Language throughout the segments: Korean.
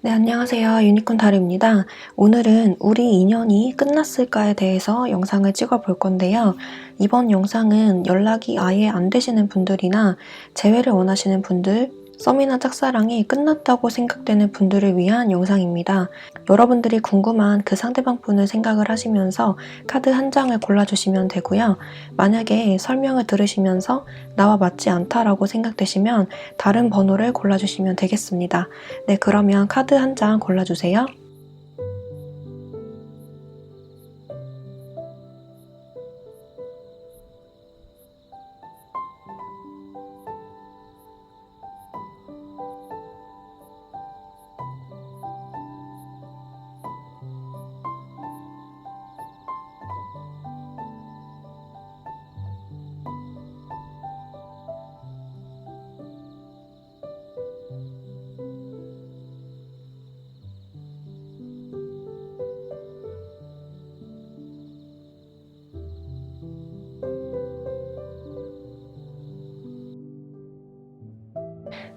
네, 안녕하세요. 유니콘 타로입니다. 오늘은 우리 인연이 끝났을까에 대해서 영상을 찍어 볼 건데요. 이번 영상은 연락이 아예 안 되시는 분들이나 재회를 원하시는 분들, 썸이나 짝사랑이 끝났다고 생각되는 분들을 위한 영상입니다. 여러분들이 궁금한 그 상대방 분을 생각을 하시면서 카드 한 장을 골라주시면 되고요. 만약에 설명을 들으시면서 나와 맞지 않다라고 생각되시면 다른 번호를 골라주시면 되겠습니다. 네, 그러면 카드 한 장 골라주세요.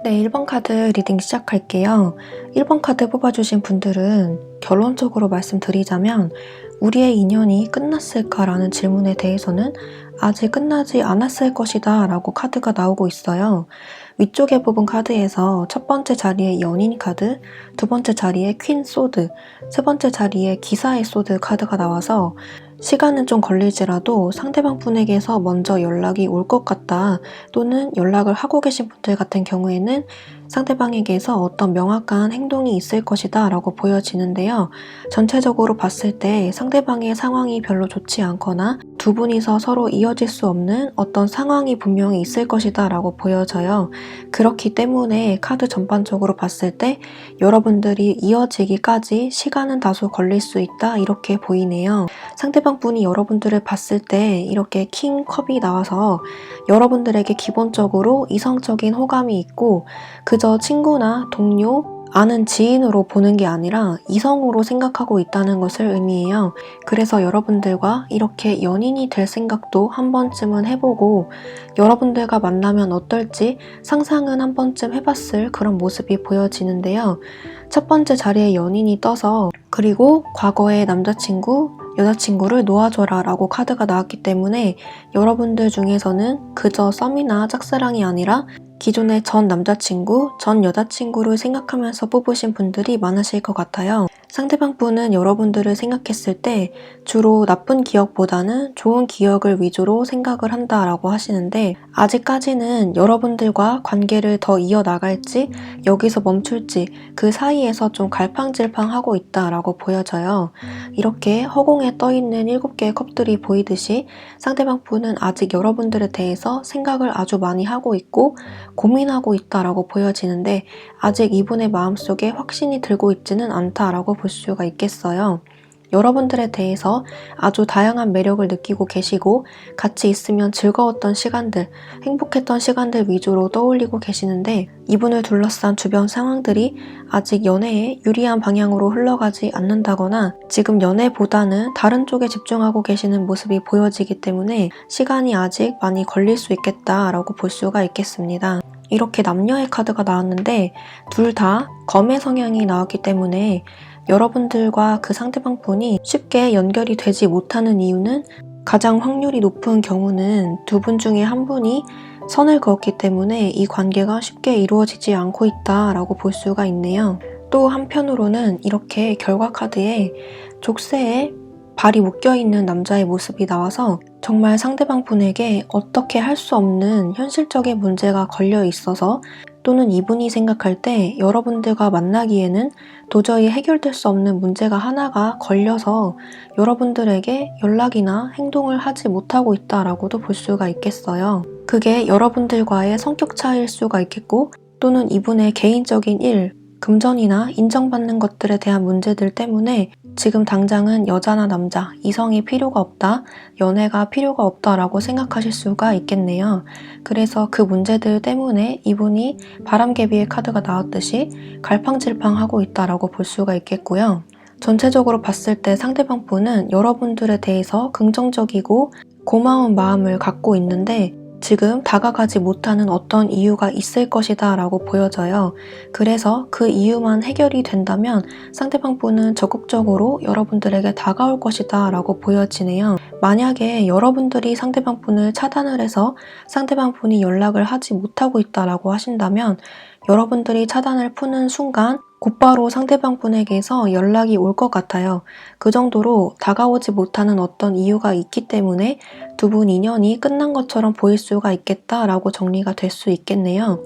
네, 1번 카드 리딩 시작할게요. 1번 카드 뽑아주신 분들은 결론적으로 말씀드리자면 우리의 인연이 끝났을까라는 질문에 대해서는 아직 끝나지 않았을 것이다 라고 카드가 나오고 있어요. 위쪽에 뽑은 카드에서 첫 번째 자리에 연인 카드, 두 번째 자리에 퀸 소드, 세 번째 자리에 기사의 소드 카드가 나와서 시간은 좀 걸릴지라도 상대방 분에게서 먼저 연락이 올 것 같다, 또는 연락을 하고 계신 분들 같은 경우에는 상대방에게서 어떤 명확한 행동이 있을 것이다 라고 보여지는데요. 전체적으로 봤을 때 상대방의 상황이 별로 좋지 않거나 두 분이서 서로 이어질 수 없는 어떤 상황이 분명히 있을 것이다 라고 보여져요. 그렇기 때문에 카드 전반적으로 봤을 때 여러분들이 이어지기까지 시간은 다소 걸릴 수 있다, 이렇게 보이네요. 상대방 분이 여러분들을 봤을 때 이렇게 킹 컵이 나와서 여러분들에게 기본적으로 이성적인 호감이 있고 그저 친구나 동료, 아는 지인으로 보는 게 아니라 이성으로 생각하고 있다는 것을 의미해요. 그래서 여러분들과 이렇게 연인이 될 생각도 한 번쯤은 해보고 여러분들과 만나면 어떨지 상상은 한 번쯤 해봤을 그런 모습이 보여지는데요. 첫 번째 자리에 연인이 떠서, 그리고 과거의 남자친구, 여자친구를 놓아줘라 라고 카드가 나왔기 때문에 여러분들 중에서는 그저 썸이나 짝사랑이 아니라 기존의 전 남자친구, 전 여자친구를 생각하면서 뽑으신 분들이 많으실 것 같아요. 상대방 분은 여러분들을 생각했을 때 주로 나쁜 기억보다는 좋은 기억을 위주로 생각을 한다라고 하시는데, 아직까지는 여러분들과 관계를 더 이어나갈지 여기서 멈출지 그 사이에서 좀 갈팡질팡하고 있다라고 보여져요. 이렇게 허공에 떠있는 7개의 컵들이 보이듯이 상대방 분은 아직 여러분들에 대해서 생각을 아주 많이 하고 있고 고민하고 있다라고 보여지는데, 아직 이분의 마음속에 확신이 들고 있지는 않다라고 볼 수가 있겠어요. 여러분들에 대해서 아주 다양한 매력을 느끼고 계시고 같이 있으면 즐거웠던 시간들, 행복했던 시간들 위주로 떠올리고 계시는데, 이분을 둘러싼 주변 상황들이 아직 연애에 유리한 방향으로 흘러가지 않는다거나 지금 연애보다는 다른 쪽에 집중하고 계시는 모습이 보여지기 때문에 시간이 아직 많이 걸릴 수 있겠다라고 볼 수가 있겠습니다. 이렇게 남녀의 카드가 나왔는데 둘 다 검의 성향이 나왔기 때문에 여러분들과 그 상대방 분이 쉽게 연결이 되지 못하는 이유는, 가장 확률이 높은 경우는 두 분 중에 한 분이 선을 그었기 때문에 이 관계가 쉽게 이루어지지 않고 있다라고 볼 수가 있네요. 또 한편으로는 이렇게 결과 카드에 족쇄에 발이 묶여있는 남자의 모습이 나와서 정말 상대방 분에게 어떻게 할 수 없는 현실적인 문제가 걸려 있어서, 또는 이분이 생각할 때 여러분들과 만나기에는 도저히 해결될 수 없는 문제가 하나가 걸려서 여러분들에게 연락이나 행동을 하지 못하고 있다라고도 볼 수가 있겠어요. 그게 여러분들과의 성격 차이일 수가 있겠고, 또는 이분의 개인적인 일, 금전이나 인정받는 것들에 대한 문제들 때문에 지금 당장은 여자나 남자, 이성이 필요가 없다, 연애가 필요가 없다라고 생각하실 수가 있겠네요. 그래서 그 문제들 때문에 이분이 바람개비의 카드가 나왔듯이 갈팡질팡하고 있다라고 볼 수가 있겠고요. 전체적으로 봤을 때 상대방 분은 여러분들에 대해서 긍정적이고 고마운 마음을 갖고 있는데 지금 다가가지 못하는 어떤 이유가 있을 것이다 라고 보여져요. 그래서 그 이유만 해결이 된다면 상대방 분은 적극적으로 여러분들에게 다가올 것이다 라고 보여지네요. 만약에 여러분들이 상대방 분을 차단을 해서 상대방 분이 연락을 하지 못하고 있다라고 하신다면 여러분들이 차단을 푸는 순간 곧바로 상대방 분에게서 연락이 올 것 같아요. 그 정도로 다가오지 못하는 어떤 이유가 있기 때문에 두 분 인연이 끝난 것처럼 보일 수가 있겠다라고 정리가 될 수 있겠네요.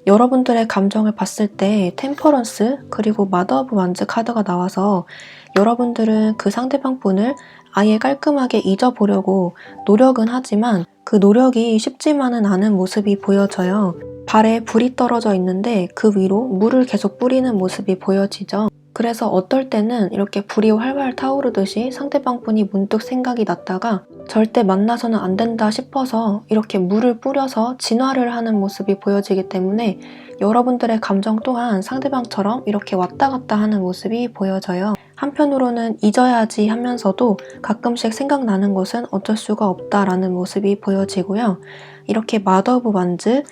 여러분들의 감정을 봤을 때 템퍼런스 그리고 마더 오브 완즈 카드가 나와서 여러분들은 그 상대방 분을 아예 깔끔하게 잊어보려고 노력은 하지만 그 노력이 쉽지만은 않은 모습이 보여져요. 발에 불이 떨어져 있는데 그 위로 물을 계속 뿌리는 모습이 보여지죠. 그래서 어떨 때는 이렇게 불이 활활 타오르듯이 상대방 분이 문득 생각이 났다가 절대 만나서는 안 된다 싶어서 이렇게 물을 뿌려서 진화를 하는 모습이 보여지기 때문에 여러분들의 감정 또한 상대방처럼 이렇게 왔다 갔다 하는 모습이 보여져요. 한편으로는 잊어야지 하면서도 가끔씩 생각나는 것은 어쩔 수가 없다라는 모습이 보여지고요. 이렇게 마더 오브 완즈,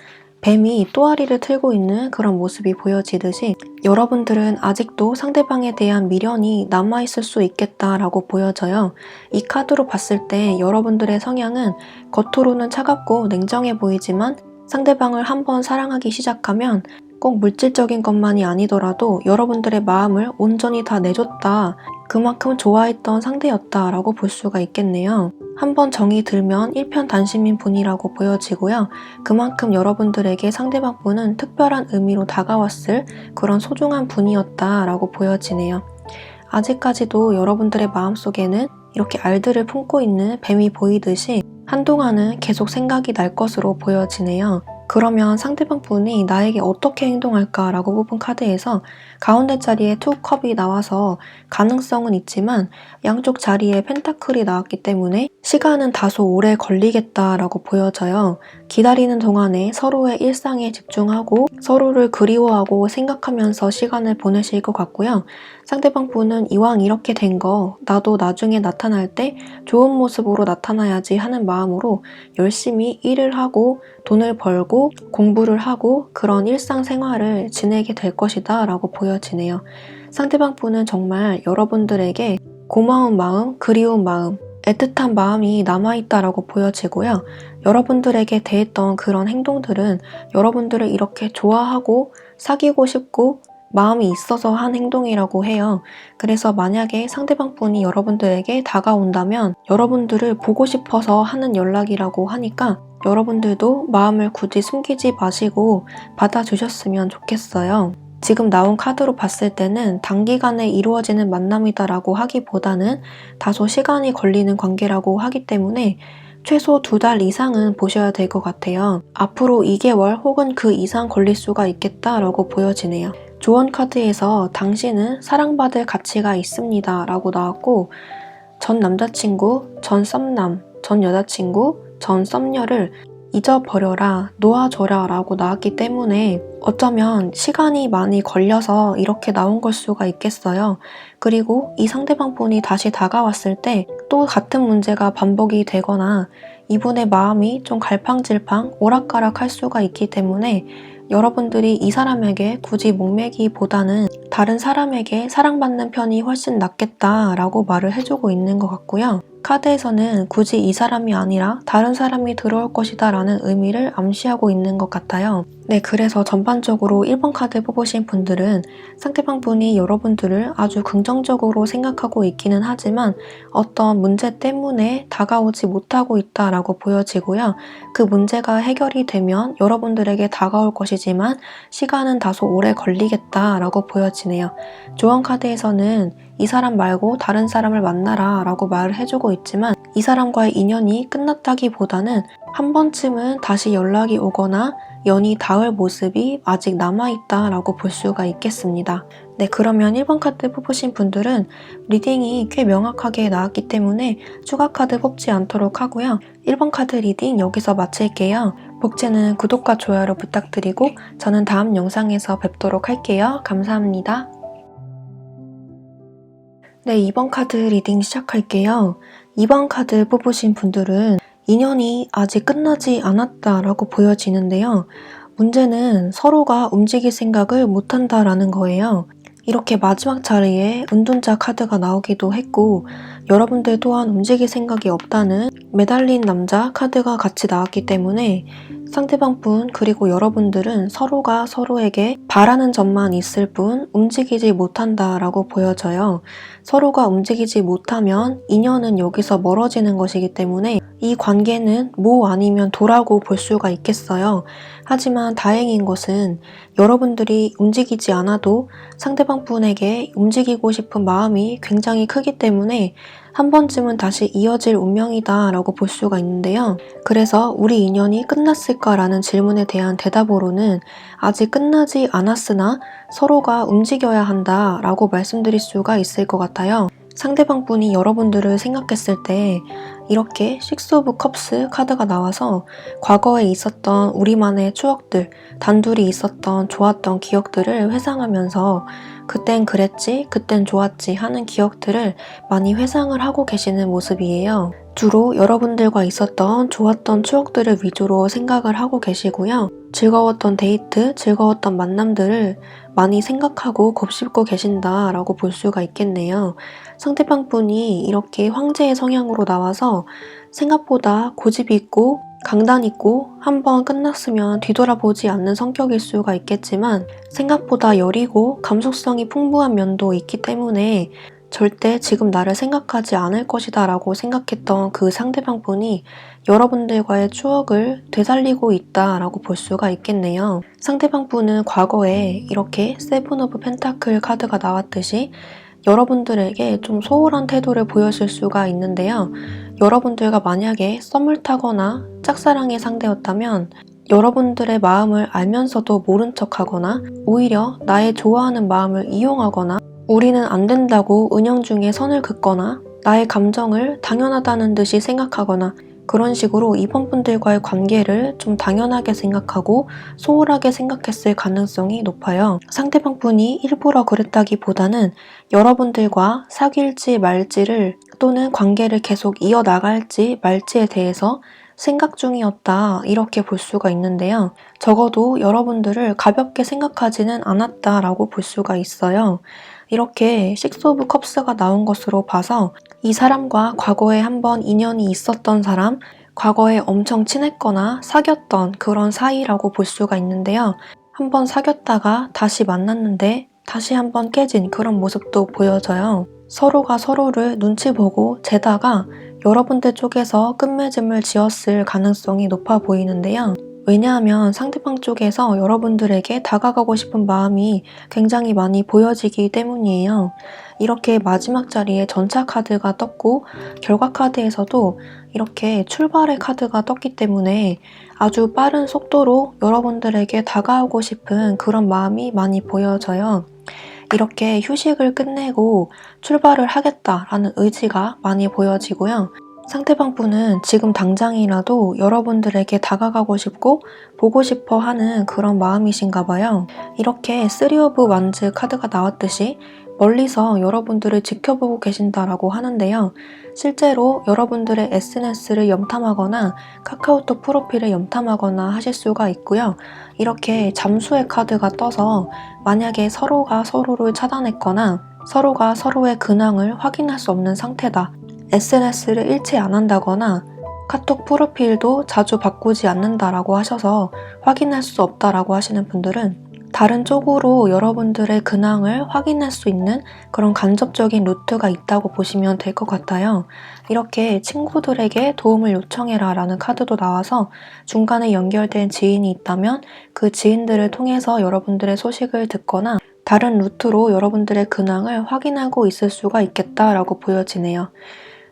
뱀이 또아리를 틀고 있는 그런 모습이 보여지듯이 여러분들은 아직도 상대방에 대한 미련이 남아있을 수 있겠다라고 보여져요. 이 카드로 봤을 때 여러분들의 성향은 겉으로는 차갑고 냉정해 보이지만 상대방을 한번 사랑하기 시작하면 꼭 물질적인 것만이 아니더라도 여러분들의 마음을 온전히 다 내줬다. 그만큼 좋아했던 상대였다라고 볼 수가 있겠네요. 한번 정이 들면 일편단심인 분이라고 보여지고요. 그만큼 여러분들에게 상대방 분은 특별한 의미로 다가왔을 그런 소중한 분이었다라고 보여지네요. 아직까지도 여러분들의 마음속에는 이렇게 알들을 품고 있는 뱀이 보이듯이 한동안은 계속 생각이 날 것으로 보여지네요. 그러면 상대방 분이 나에게 어떻게 행동할까라고 뽑은 카드에서 가운데 자리에 투 컵이 나와서 가능성은 있지만 양쪽 자리에 펜타클이 나왔기 때문에 시간은 다소 오래 걸리겠다라고 보여져요. 기다리는 동안에 서로의 일상에 집중하고 서로를 그리워하고 생각하면서 시간을 보내실 것 같고요. 상대방 분은 이왕 이렇게 된 거 나도 나중에 나타날 때 좋은 모습으로 나타나야지 하는 마음으로 열심히 일을 하고 돈을 벌고 공부를 하고 그런 일상생활을 지내게 될 것이다 라고 보여지네요. 상대방 분은 정말 여러분들에게 고마운 마음, 그리운 마음, 애틋한 마음이 남아있다라고 보여지고요. 여러분들에게 대했던 그런 행동들은 여러분들을 이렇게 좋아하고 사귀고 싶고 마음이 있어서 한 행동이라고 해요. 그래서 만약에 상대방 분이 여러분들에게 다가온다면 여러분들을 보고 싶어서 하는 연락이라고 하니까 여러분들도 마음을 굳이 숨기지 마시고 받아주셨으면 좋겠어요. 지금 나온 카드로 봤을 때는 단기간에 이루어지는 만남이다라고 하기보다는 다소 시간이 걸리는 관계라고 하기 때문에 최소 2달 이상은 보셔야 될 것 같아요. 앞으로 2개월 혹은 그 이상 걸릴 수가 있겠다라고 보여지네요. 조언 카드에서 당신은 사랑받을 가치가 있습니다 라고 나왔고 전 남자친구, 전 썸남, 전 여자친구, 전 썸녀를 잊어버려라, 놓아줘라 라고 나왔기 때문에 어쩌면 시간이 많이 걸려서 이렇게 나온 걸 수가 있겠어요. 그리고 이 상대방 분이 다시 다가왔을 때 또 같은 문제가 반복이 되거나 이분의 마음이 좀 갈팡질팡 오락가락 할 수가 있기 때문에 여러분들이 이 사람에게 굳이 목매기보다는 다른 사람에게 사랑받는 편이 훨씬 낫겠다라고 말을 해주고 있는 것 같고요. 카드에서는 굳이 이 사람이 아니라 다른 사람이 들어올 것이다 라는 의미를 암시하고 있는 것 같아요. 네, 그래서 전반적으로 1번 카드 뽑으신 분들은 상대방 분이 여러분들을 아주 긍정적으로 생각하고 있기는 하지만 어떤 문제 때문에 다가오지 못하고 있다라고 보여지고요. 그 문제가 해결이 되면 여러분들에게 다가올 것이지만 시간은 다소 오래 걸리겠다라고 보여지네요. 조언 카드에서는 이 사람 말고 다른 사람을 만나라 라고 말을 해주고 있지만 이 사람과의 인연이 끝났다기보다는 한 번쯤은 다시 연락이 오거나 연이 닿을 모습이 아직 남아있다 라고 볼 수가 있겠습니다. 네, 그러면 1번 카드 뽑으신 분들은 리딩이 꽤 명확하게 나왔기 때문에 추가 카드 뽑지 않도록 하고요. 1번 카드 리딩 여기서 마칠게요. 복채는 구독과 좋아요를 부탁드리고 저는 다음 영상에서 뵙도록 할게요. 감사합니다. 네, 2번 카드 리딩 시작할게요. 2번 카드 뽑으신 분들은 인연이 아직 끝나지 않았다라고 보여지는데요. 문제는 서로가 움직일 생각을 못한다라는 거예요. 이렇게 마지막 자리에 운둔자 카드가 나오기도 했고, 여러분들 또한 움직일 생각이 없다는 매달린 남자 카드가 같이 나왔기 때문에 상대방 분 그리고 여러분들은 서로가 서로에게 바라는 점만 있을 뿐 움직이지 못한다라고 보여져요. 서로가 움직이지 못하면 인연은 여기서 멀어지는 것이기 때문에 이 관계는 뭐 아니면 도라고 볼 수가 있겠어요. 하지만 다행인 것은 여러분들이 움직이지 않아도 상대방 분에게 움직이고 싶은 마음이 굉장히 크기 때문에 한 번쯤은 다시 이어질 운명이다 라고 볼 수가 있는데요. 그래서 우리 인연이 끝났을까라는 질문에 대한 대답으로는 아직 끝나지 않았으나 서로가 움직여야 한다 라고 말씀드릴 수가 있을 것 같아요. 상대방 분이 여러분들을 생각했을 때 이렇게 식스 오브 컵스 카드가 나와서 과거에 있었던 우리만의 추억들, 단둘이 있었던 좋았던 기억들을 회상하면서 그땐 그랬지, 그땐 좋았지 하는 기억들을 많이 회상을 하고 계시는 모습이에요. 주로 여러분들과 있었던 좋았던 추억들을 위주로 생각을 하고 계시고요. 즐거웠던 데이트, 즐거웠던 만남들을 많이 생각하고 곱씹고 계신다라고 볼 수가 있겠네요. 상대방 분이 이렇게 황제의 성향으로 나와서 생각보다 고집 있고 강단 있고 한번 끝났으면 뒤돌아보지 않는 성격일 수가 있겠지만 생각보다 여리고 감수성이 풍부한 면도 있기 때문에 절대 지금 나를 생각하지 않을 것이다 라고 생각했던 그 상대방 분이 여러분들과의 추억을 되살리고 있다라고 볼 수가 있겠네요. 상대방 분은 과거에 이렇게 세븐 오브 펜타클 카드가 나왔듯이 여러분들에게 좀 소홀한 태도를 보였을 수가 있는데요. 여러분들과 만약에 썸을 타거나 짝사랑의 상대였다면 여러분들의 마음을 알면서도 모른 척하거나 오히려 나의 좋아하는 마음을 이용하거나 우리는 안 된다고 은연중에 선을 긋거나 나의 감정을 당연하다는 듯이 생각하거나 그런 식으로 이번 분들과의 관계를 좀 당연하게 생각하고 소홀하게 생각했을 가능성이 높아요. 상대방 분이 일부러 그랬다기보다는 여러분들과 사귈지 말지를 또는 관계를 계속 이어나갈지 말지에 대해서 생각 중이었다 이렇게 볼 수가 있는데요. 적어도 여러분들을 가볍게 생각하지는 않았다라고 볼 수가 있어요. 이렇게 식스 오브 컵스가 나온 것으로 봐서 이 사람과 과거에 한번 인연이 있었던 사람, 과거에 엄청 친했거나 사귀었던 그런 사이라고 볼 수가 있는데요. 한번 사귀었다가 다시 만났는데 다시 한번 깨진 그런 모습도 보여져요. 서로가 서로를 눈치 보고 재다가 여러분들 쪽에서 끝맺음을 지었을 가능성이 높아 보이는데요. 왜냐하면 상대방 쪽에서 여러분들에게 다가가고 싶은 마음이 굉장히 많이 보여지기 때문이에요. 이렇게 마지막 자리에 전차 카드가 떴고 결과 카드에서도 이렇게 출발의 카드가 떴기 때문에 아주 빠른 속도로 여러분들에게 다가오고 싶은 그런 마음이 많이 보여져요. 이렇게 휴식을 끝내고 출발을 하겠다라는 의지가 많이 보여지고요. 상대방 분은 지금 당장이라도 여러분들에게 다가가고 싶고 보고 싶어 하는 그런 마음이신가 봐요. 이렇게 쓰리 오브 완즈 카드가 나왔듯이 멀리서 여러분들을 지켜보고 계신다라고 하는데요. 실제로 여러분들의 SNS를 염탐하거나 카카오톡 프로필을 염탐하거나 하실 수가 있고요. 이렇게 잠수의 카드가 떠서 만약에 서로가 서로를 차단했거나 서로가 서로의 근황을 확인할 수 없는 상태다. SNS를 일치 안 한다거나 카톡 프로필도 자주 바꾸지 않는다라고 하셔서 확인할 수 없다라고 하시는 분들은 다른 쪽으로 여러분들의 근황을 확인할 수 있는 그런 간접적인 루트가 있다고 보시면 될 것 같아요. 이렇게 친구들에게 도움을 요청해라 라는 카드도 나와서 중간에 연결된 지인이 있다면 그 지인들을 통해서 여러분들의 소식을 듣거나 다른 루트로 여러분들의 근황을 확인하고 있을 수가 있겠다라고 보여지네요.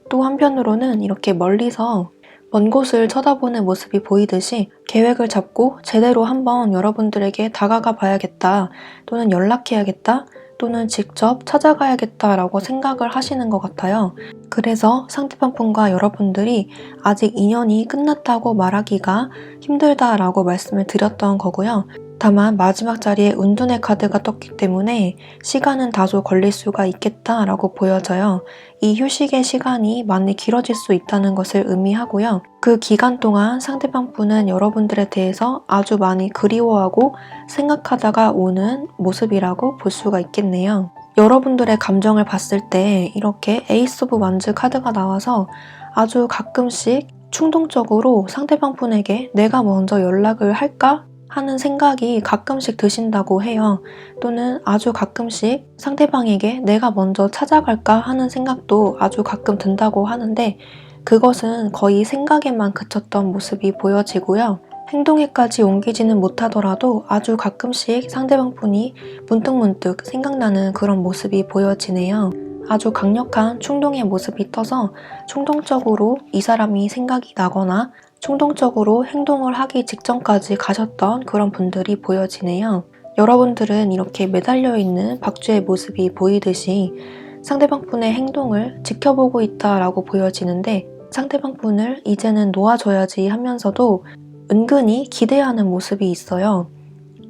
또 한편으로는 이렇게 멀리서 먼 곳을 쳐다보는 모습이 보이듯이 계획을 잡고 제대로 한번 여러분들에게 다가가 봐야겠다 또는 연락해야겠다 또는 직접 찾아가야겠다라고 생각을 하시는 것 같아요. 그래서 상대방 분과 여러분들이 아직 인연이 끝났다고 말하기가 힘들다라고 말씀을 드렸던 거고요. 다만 마지막 자리에 은둔의 카드가 떴기 때문에 시간은 다소 걸릴 수가 있겠다라고 보여져요. 이 휴식의 시간이 많이 길어질 수 있다는 것을 의미하고요. 그 기간 동안 상대방 분은 여러분들에 대해서 아주 많이 그리워하고 생각하다가 오는 모습이라고 볼 수가 있겠네요. 여러분들의 감정을 봤을 때 이렇게 에이스 오브 완즈 카드가 나와서 아주 가끔씩 충동적으로 상대방 분에게 내가 먼저 연락을 할까? 하는 생각이 가끔씩 드신다고 해요. 또는 아주 가끔씩 상대방에게 내가 먼저 찾아갈까 하는 생각도 아주 가끔 든다고 하는데 그것은 거의 생각에만 그쳤던 모습이 보여지고요. 행동에까지 옮기지는 못하더라도 아주 가끔씩 상대방 분이 문득문득 생각나는 그런 모습이 보여지네요. 아주 강력한 충동의 모습이 떠서 충동적으로 이 사람이 생각이 나거나 충동적으로 행동을 하기 직전까지 가셨던 그런 분들이 보여지네요. 여러분들은 이렇게 매달려 있는 박쥐의 모습이 보이듯이 상대방 분의 행동을 지켜보고 있다라고 보여지는데 상대방 분을 이제는 놓아줘야지 하면서도 은근히 기대하는 모습이 있어요.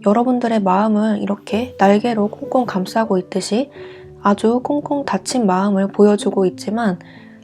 여러분들의 마음을 이렇게 날개로 꽁꽁 감싸고 있듯이 아주 꽁꽁 닫힌 마음을 보여주고 있지만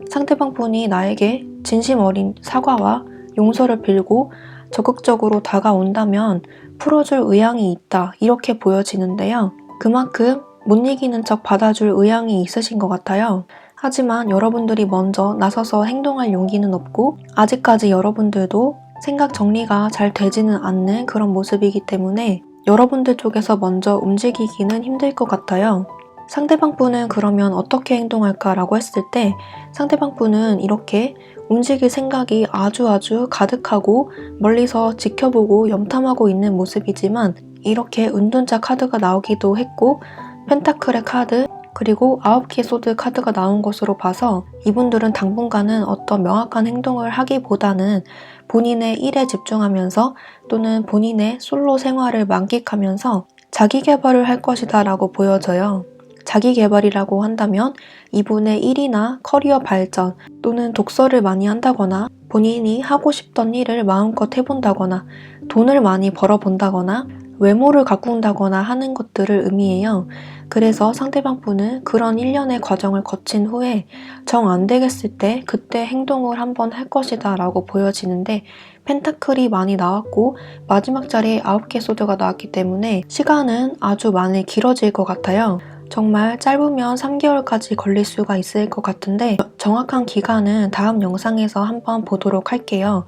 상대방 분이 나에게 진심 어린 사과와 용서를 빌고 적극적으로 다가온다면 풀어줄 의향이 있다 이렇게 보여지는데요. 그만큼 못 이기는 척 받아줄 의향이 있으신 것 같아요. 하지만 여러분들이 먼저 나서서 행동할 용기는 없고 아직까지 여러분들도 생각 정리가 잘 되지는 않는 그런 모습이기 때문에 여러분들 쪽에서 먼저 움직이기는 힘들 것 같아요. 상대방 분은 그러면 어떻게 행동할까라고 했을 때 상대방 분은 이렇게 움직일 생각이 아주 가득하고 멀리서 지켜보고 염탐하고 있는 모습이지만 이렇게 은둔자 카드가 나오기도 했고 펜타클의 카드 그리고 9개 소드 카드가 나온 것으로 봐서 이분들은 당분간은 어떤 명확한 행동을 하기보다는 본인의 일에 집중하면서 또는 본인의 솔로 생활을 만끽하면서 자기 개발을 할 것이다 라고 보여져요. 자기 개발이라고 한다면 이분의 일이나 커리어 발전 또는 독서를 많이 한다거나 본인이 하고 싶던 일을 마음껏 해본다거나 돈을 많이 벌어본다거나 외모를 가꾼다거나 하는 것들을 의미해요. 그래서 상대방 분은 그런 일련의 과정을 거친 후에 정 안 되겠을 때 그때 행동을 한번 할 것이다 라고 보여지는데 펜타클이 많이 나왔고 마지막 자리에 9개 소드가 나왔기 때문에 시간은 아주 많이 길어질 것 같아요. 정말 짧으면 3개월까지 걸릴 수가 있을 것 같은데 정확한 기간은 다음 영상에서 한번 보도록 할게요.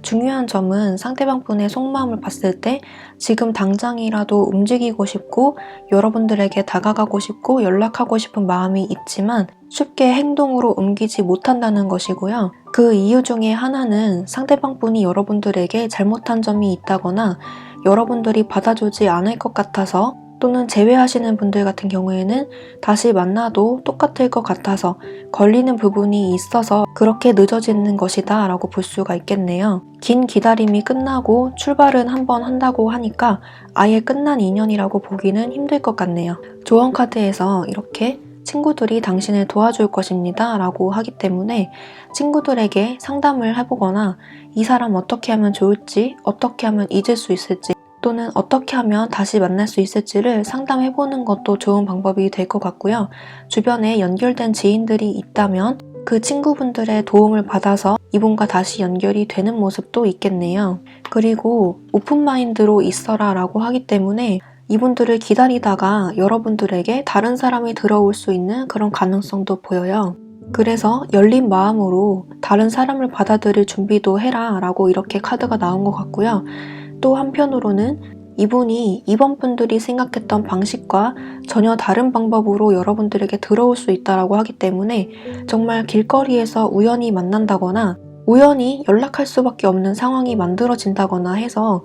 중요한 점은 상대방 분의 속마음을 봤을 때 지금 당장이라도 움직이고 싶고 여러분들에게 다가가고 싶고 연락하고 싶은 마음이 있지만 쉽게 행동으로 옮기지 못한다는 것이고요. 그 이유 중에 하나는 상대방 분이 여러분들에게 잘못한 점이 있다거나 여러분들이 받아주지 않을 것 같아서 또는 제외하시는 분들 같은 경우에는 다시 만나도 똑같을 것 같아서 걸리는 부분이 있어서 그렇게 늦어지는 것이다 라고 볼 수가 있겠네요. 긴 기다림이 끝나고 출발은 한번 한다고 하니까 아예 끝난 인연이라고 보기는 힘들 것 같네요. 조언 카드에서 이렇게 친구들이 당신을 도와줄 것입니다 라고 하기 때문에 친구들에게 상담을 해보거나 이 사람 어떻게 하면 좋을지 어떻게 하면 잊을 수 있을지 또는 어떻게 하면 다시 만날 수 있을지를 상담해보는 것도 좋은 방법이 될 것 같고요. 주변에 연결된 지인들이 있다면 그 친구분들의 도움을 받아서 이분과 다시 연결이 되는 모습도 있겠네요. 그리고 오픈마인드로 있어라 라고 하기 때문에 이분들을 기다리다가 여러분들에게 다른 사람이 들어올 수 있는 그런 가능성도 보여요. 그래서 열린 마음으로 다른 사람을 받아들일 준비도 해라 라고 이렇게 카드가 나온 것 같고요. 또 한편으로는 이분이 이번 분들이 생각했던 방식과 전혀 다른 방법으로 여러분들에게 들어올 수 있다고 하기 때문에 정말 길거리에서 우연히 만난다거나 우연히 연락할 수밖에 없는 상황이 만들어진다거나 해서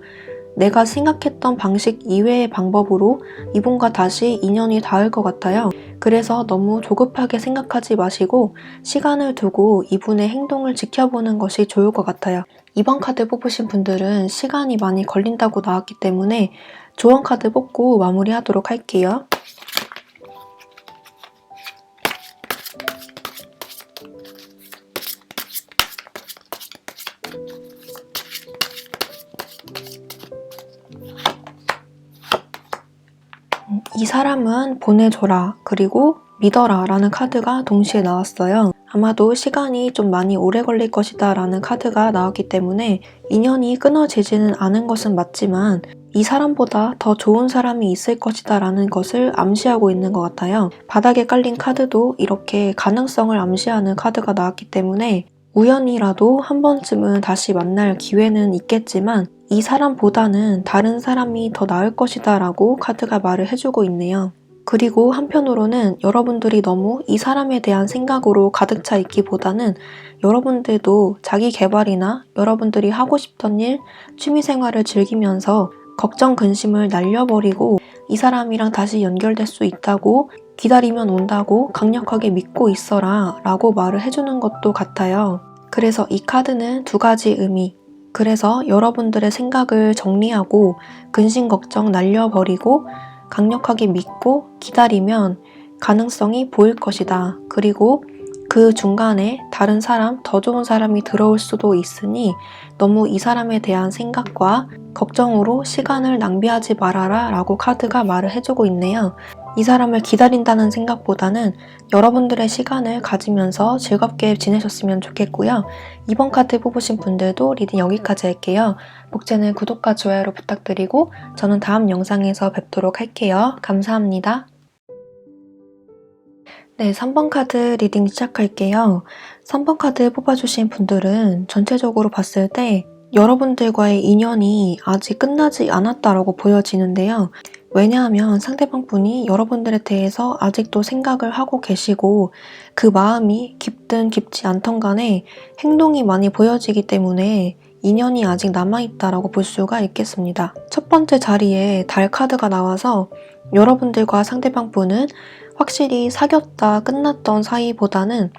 내가 생각했던 방식 이외의 방법으로 이분과 다시 인연이 닿을 것 같아요. 그래서 너무 조급하게 생각하지 마시고 시간을 두고 이분의 행동을 지켜보는 것이 좋을 것 같아요. 이번 카드 뽑으신 분들은 시간이 많이 걸린다고 나왔기 때문에 조언 카드 뽑고 마무리하도록 할게요. 이 사람은 보내줘라 그리고 믿어라 라는 카드가 동시에 나왔어요. 아마도 시간이 좀 많이 오래 걸릴 것이다 라는 카드가 나왔기 때문에 인연이 끊어지지는 않은 것은 맞지만 이 사람보다 더 좋은 사람이 있을 것이다 라는 것을 암시하고 있는 것 같아요. 바닥에 깔린 카드도 이렇게 가능성을 암시하는 카드가 나왔기 때문에 우연이라도 한 번쯤은 다시 만날 기회는 있겠지만 이 사람보다는 다른 사람이 더 나을 것이다 라고 카드가 말을 해주고 있네요. 그리고 한편으로는 여러분들이 너무 이 사람에 대한 생각으로 가득 차 있기보다는 여러분들도 자기 개발이나 여러분들이 하고 싶던 일, 취미생활을 즐기면서 걱정, 근심을 날려버리고 이 사람이랑 다시 연결될 수 있다고 기다리면 온다고 강력하게 믿고 있어라 라고 말을 해주는 것도 같아요. 그래서 이 카드는 두 가지 의미, 그래서 여러분들의 생각을 정리하고 근심 걱정 날려버리고 강력하게 믿고 기다리면 가능성이 보일 것이다. 그리고 그 중간에 다른 사람, 더 좋은 사람이 들어올 수도 있으니 너무 이 사람에 대한 생각과 걱정으로 시간을 낭비하지 말아라 라고 카드가 말을 해주고 있네요. 이 사람을 기다린다는 생각보다는 여러분들의 시간을 가지면서 즐겁게 지내셨으면 좋겠고요. 이번 카드 뽑으신 분들도 리딩 여기까지 할게요. 목재는 구독과 좋아요로 부탁드리고 저는 다음 영상에서 뵙도록 할게요. 감사합니다. 네, 3번 카드 리딩 시작할게요. 3번 카드 뽑아주신 분들은 전체적으로 봤을 때 여러분들과의 인연이 아직 끝나지 않았다라고 보여지는데요. 왜냐하면 상대방 분이 여러분들에 대해서 아직도 생각을 하고 계시고 그 마음이 깊든 깊지 않던 간에 행동이 많이 보여지기 때문에 인연이 아직 남아있다라고 볼 수가 있겠습니다. 첫 번째 자리에 달 카드가 나와서 여러분들과 상대방 분은 확실히 사귀었다 끝났던 사이보다는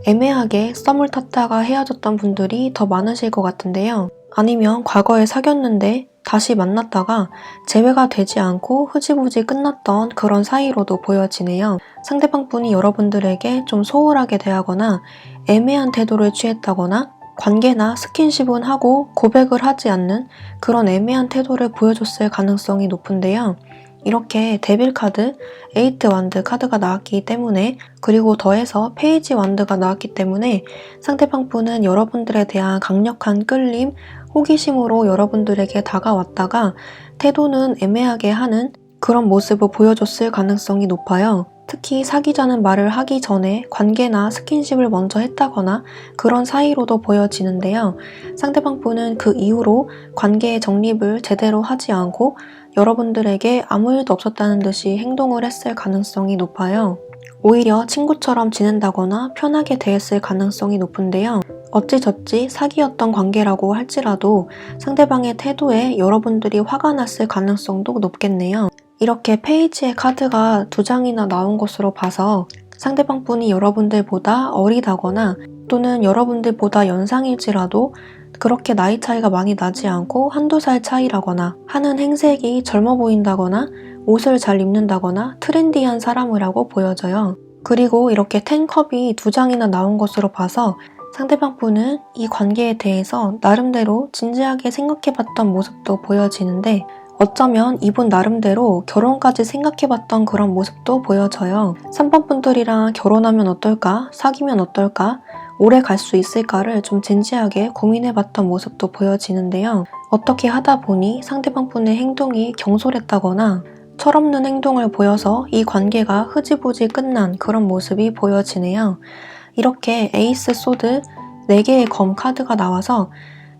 애매하게 썸을 탔다가 헤어졌던 분들이 더 많으실 것 같은데요. 아니면 과거에 사귀었는데 다시 만났다가 재회가 되지 않고 흐지부지 끝났던 그런 사이로도 보여지네요. 상대방 분이 여러분들에게 좀 소홀하게 대하거나 애매한 태도를 취했다거나 관계나 스킨십은 하고 고백을 하지 않는 그런 애매한 태도를 보여줬을 가능성이 높은데요. 이렇게 데빌 카드, 에이트 완드 카드가 나왔기 때문에 그리고 더해서 페이지 완드가 나왔기 때문에 상대방 분은 여러분들에 대한 강력한 끌림, 호기심으로 여러분들에게 다가왔다가 태도는 애매하게 하는 그런 모습을 보여줬을 가능성이 높아요. 특히 사귀자는 말을 하기 전에 관계나 스킨십을 먼저 했다거나 그런 사이로도 보여지는데요. 상대방 분은 그 이후로 관계의 정립을 제대로 하지 않고 여러분들에게 아무 일도 없었다는 듯이 행동을 했을 가능성이 높아요. 오히려 친구처럼 지낸다거나 편하게 대했을 가능성이 높은데요. 어찌저찌 사귀었던 관계라고 할지라도 상대방의 태도에 여러분들이 화가 났을 가능성도 높겠네요. 이렇게 페이지의 카드가 2장이나 나온 것으로 봐서 상대방 분이 여러분들보다 어리다거나 또는 여러분들보다 연상일지라도 그렇게 나이 차이가 많이 나지 않고 한두 살 차이라거나 하는 행색이 젊어 보인다거나 옷을 잘 입는다거나 트렌디한 사람이라고 보여져요. 그리고 이렇게 10컵이 2장이나 나온 것으로 봐서 상대방 분은 이 관계에 대해서 나름대로 진지하게 생각해봤던 모습도 보여지는데 어쩌면 이분 나름대로 결혼까지 생각해봤던 그런 모습도 보여져요. 3번 분들이랑 결혼하면 어떨까? 사귀면 어떨까? 오래 갈 수 있을까를 좀 진지하게 고민해봤던 모습도 보여지는데요. 어떻게 하다 보니 상대방 분의 행동이 경솔했다거나 철없는 행동을 보여서 이 관계가 흐지부지 끝난 그런 모습이 보여지네요. 이렇게 에이스 소드 4개의 검 카드가 나와서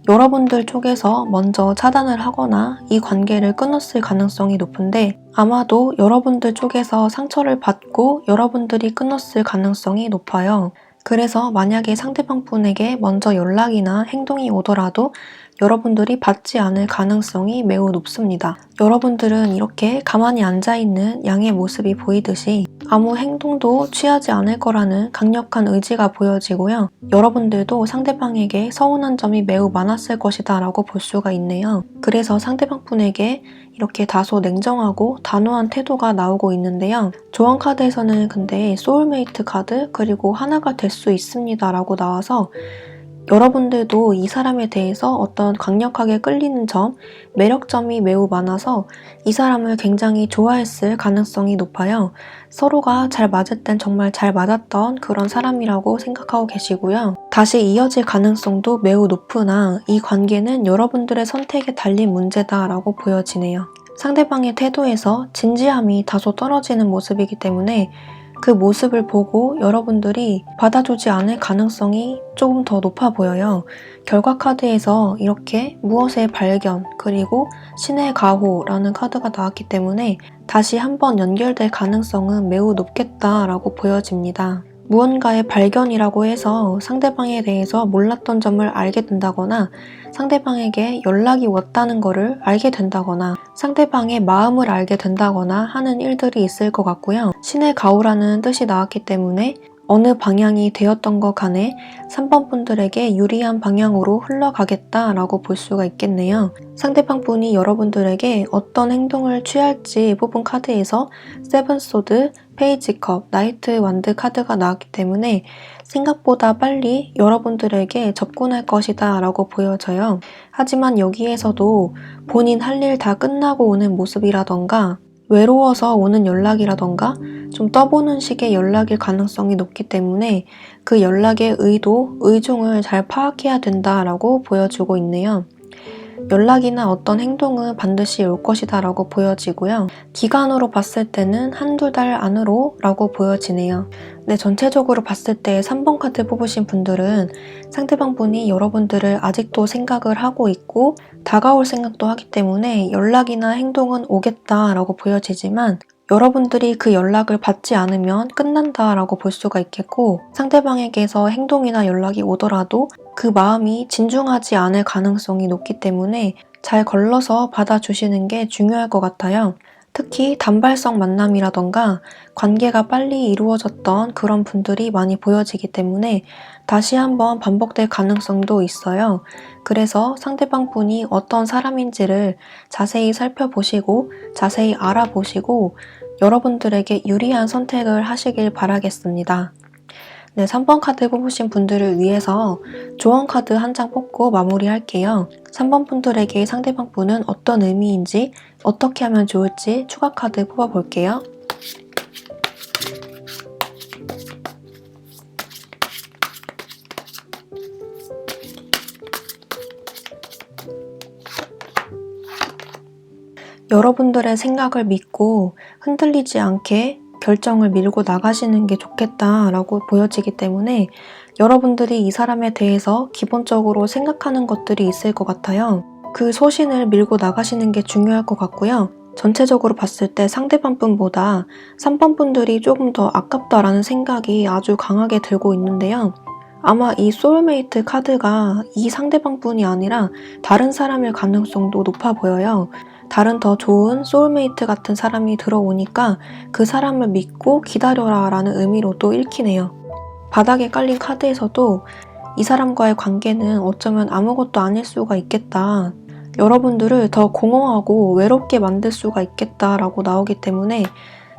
여러분들 쪽에서 먼저 차단을 하거나 이 관계를 끊었을 가능성이 높은데 아마도 여러분들 쪽에서 상처를 받고 여러분들이 끊었을 가능성이 높아요. 그래서 만약에 상대방 분에게 먼저 연락이나 행동이 오더라도 여러분들이 받지 않을 가능성이 매우 높습니다. 여러분들은 이렇게 가만히 앉아있는 양의 모습이 보이듯이 아무 행동도 취하지 않을 거라는 강력한 의지가 보여지고요. 여러분들도 상대방에게 서운한 점이 매우 많았을 것이다 라고 볼 수가 있네요. 그래서 상대방 분에게 이렇게 다소 냉정하고 단호한 태도가 나오고 있는데요. 조언 카드에서는 근데 소울메이트 카드 그리고 하나가 될 수 있습니다 라고 나와서 여러분들도 이 사람에 대해서 어떤 강력하게 끌리는 점, 매력점이 매우 많아서 이 사람을 굉장히 좋아했을 가능성이 높아요. 서로가 잘 맞을 땐 정말 잘 맞았던 그런 사람이라고 생각하고 계시고요. 다시 이어질 가능성도 매우 높으나 이 관계는 여러분들의 선택에 달린 문제다라고 보여지네요. 상대방의 태도에서 진지함이 다소 떨어지는 모습이기 때문에 그 모습을 보고 여러분들이 받아주지 않을 가능성이 조금 더 높아 보여요. 결과 카드에서 이렇게 무엇의 발견 그리고 신의 가호라는 카드가 나왔기 때문에 다시 한번 연결될 가능성은 매우 높겠다라고 보여집니다. 무언가의 발견이라고 해서 상대방에 대해서 몰랐던 점을 알게 된다거나 상대방에게 연락이 왔다는 것을 알게 된다거나 상대방의 마음을 알게 된다거나 하는 일들이 있을 것 같고요. 신의 가호라는 뜻이 나왔기 때문에 어느 방향이 되었던 것 간에 3번 분들에게 유리한 방향으로 흘러가겠다라고 볼 수가 있겠네요. 상대방 분이 여러분들에게 어떤 행동을 취할지 뽑은 카드에서 세븐 소드, 페이지 컵, 나이트 완드 카드가 나왔기 때문에 생각보다 빨리 여러분들에게 접근할 것이다 라고 보여져요. 하지만 여기에서도 본인 할 일 다 끝나고 오는 모습이라던가 외로워서 오는 연락이라던가 좀 떠보는 식의 연락일 가능성이 높기 때문에 그 연락의 의도, 의중을 잘 파악해야 된다라고 보여주고 있네요. 연락이나 어떤 행동은 반드시 올 것이다 라고 보여지고요. 기간으로 봤을 때는 한두 달 안으로 라고 보여지네요. 네, 전체적으로 봤을 때 3번 카드 뽑으신 분들은 상대방 분이 여러분들을 아직도 생각을 하고 있고 다가올 생각도 하기 때문에 연락이나 행동은 오겠다 라고 보여지지만 여러분들이 그 연락을 받지 않으면 끝난다라고 볼 수가 있겠고 상대방에게서 행동이나 연락이 오더라도 그 마음이 진중하지 않을 가능성이 높기 때문에 잘 걸러서 받아주시는 게 중요할 것 같아요. 특히 단발성 만남이라던가 관계가 빨리 이루어졌던 그런 분들이 많이 보여지기 때문에 다시 한번 반복될 가능성도 있어요. 그래서 상대방 분이 어떤 사람인지를 자세히 살펴보시고 자세히 알아보시고 여러분들에게 유리한 선택을 하시길 바라겠습니다. 네, 3번 카드 뽑으신 분들을 위해서 조언 카드 한 장 뽑고 마무리할게요. 3번 분들에게 상대방 분은 어떤 의미인지 어떻게 하면 좋을지 추가 카드 뽑아볼게요. 여러분들의 생각을 믿고 흔들리지 않게 결정을 밀고 나가시는 게 좋겠다라고 보여지기 때문에 여러분들이 이 사람에 대해서 기본적으로 생각하는 것들이 있을 것 같아요. 그 소신을 밀고 나가시는 게 중요할 것 같고요. 전체적으로 봤을 때 상대방 분보다 3번 분들이 조금 더 아깝다라는 생각이 아주 강하게 들고 있는데요. 아마 이 소울메이트 카드가 이 상대방 분이 아니라 다른 사람일 가능성도 높아 보여요. 다른 더 좋은 소울메이트 같은 사람이 들어오니까 그 사람을 믿고 기다려라 라는 의미로도 읽히네요. 바닥에 깔린 카드에서도 이 사람과의 관계는 어쩌면 아무것도 아닐 수가 있겠다. 여러분들을 더 공허하고 외롭게 만들 수가 있겠다라고 나오기 때문에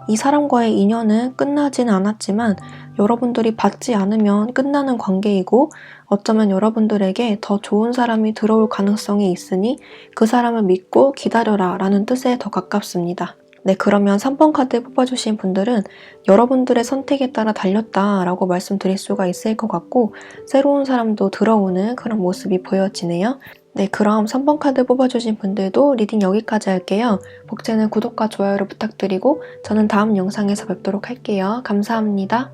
이 사람과의 인연은 끝나지는 않았지만 여러분들이 받지 않으면 끝나는 관계이고 어쩌면 여러분들에게 더 좋은 사람이 들어올 가능성이 있으니 그 사람을 믿고 기다려라 라는 뜻에 더 가깝습니다. 네, 그러면 3번 카드 뽑아주신 분들은 여러분들의 선택에 따라 달렸다 라고 말씀드릴 수가 있을 것 같고 새로운 사람도 들어오는 그런 모습이 보여지네요. 네, 그럼 3번 카드 뽑아주신 분들도 리딩 여기까지 할게요. 복제는 구독과 좋아요를 부탁드리고 저는 다음 영상에서 뵙도록 할게요. 감사합니다.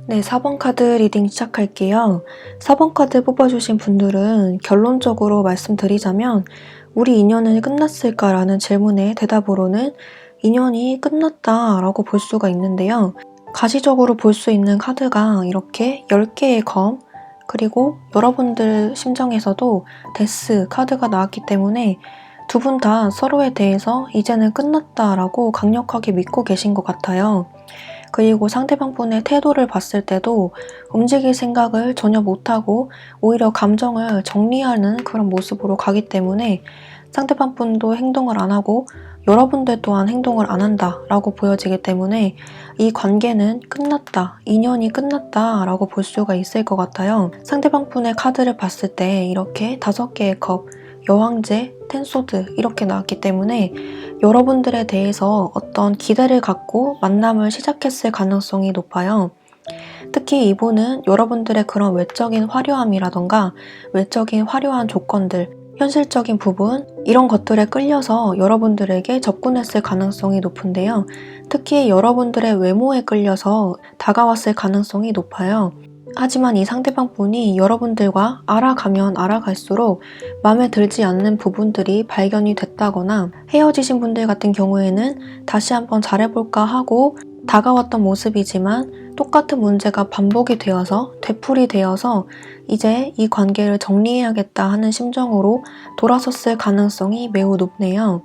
네, 4번 카드 리딩 시작할게요. 4번 카드 뽑아주신 분들은 결론적으로 말씀드리자면 우리 인연은 끝났을까라는 질문의 대답으로는 인연이 끝났다라고 볼 수가 있는데요. 가시적으로 볼 수 있는 카드가 이렇게 10개의 검 그리고 여러분들 심정에서도 데스 카드가 나왔기 때문에 두 분 다 서로에 대해서 이제는 끝났다라고 강력하게 믿고 계신 것 같아요. 그리고 상대방 분의 태도를 봤을 때도 움직일 생각을 전혀 못하고 오히려 감정을 정리하는 그런 모습으로 가기 때문에 상대방 분도 행동을 안 하고 여러분들 또한 행동을 안 한다 라고 보여지기 때문에 이 관계는 끝났다, 인연이 끝났다 라고 볼 수가 있을 것 같아요. 상대방 분의 카드를 봤을 때 이렇게 5개의 컵, 여왕제, 텐소드 이렇게 나왔기 때문에 여러분들에 대해서 어떤 기대를 갖고 만남을 시작했을 가능성이 높아요. 특히 이분은 여러분들의 그런 외적인 화려함이라던가 외적인 화려한 조건들, 현실적인 부분 이런 것들에 끌려서 여러분들에게 접근했을 가능성이 높은데요. 특히 여러분들의 외모에 끌려서 다가왔을 가능성이 높아요. 하지만 이 상대방 분이 여러분들과 알아가면 알아갈수록 마음에 들지 않는 부분들이 발견이 됐다거나 헤어지신 분들 같은 경우에는 다시 한번 잘해볼까 하고 다가왔던 모습이지만 똑같은 문제가 반복이 되어서 되풀이 되어서 이제 이 관계를 정리해야겠다 하는 심정으로 돌아섰을 가능성이 매우 높네요.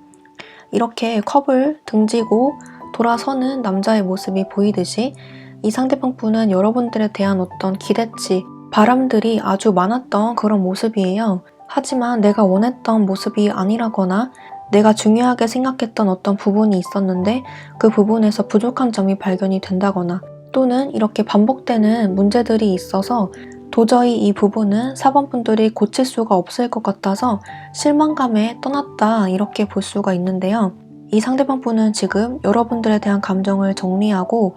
이렇게 컵을 등지고 돌아서는 남자의 모습이 보이듯이 이 상대방 분은 여러분들에 대한 어떤 기대치, 바람들이 아주 많았던 그런 모습이에요. 하지만 내가 원했던 모습이 아니라거나 내가 중요하게 생각했던 어떤 부분이 있었는데 그 부분에서 부족한 점이 발견이 된다거나 또는 이렇게 반복되는 문제들이 있어서 도저히 이 부분은 4번 분들이 고칠 수가 없을 것 같아서 실망감에 떠났다 이렇게 볼 수가 있는데요. 이 상대방 분은 지금 여러분들에 대한 감정을 정리하고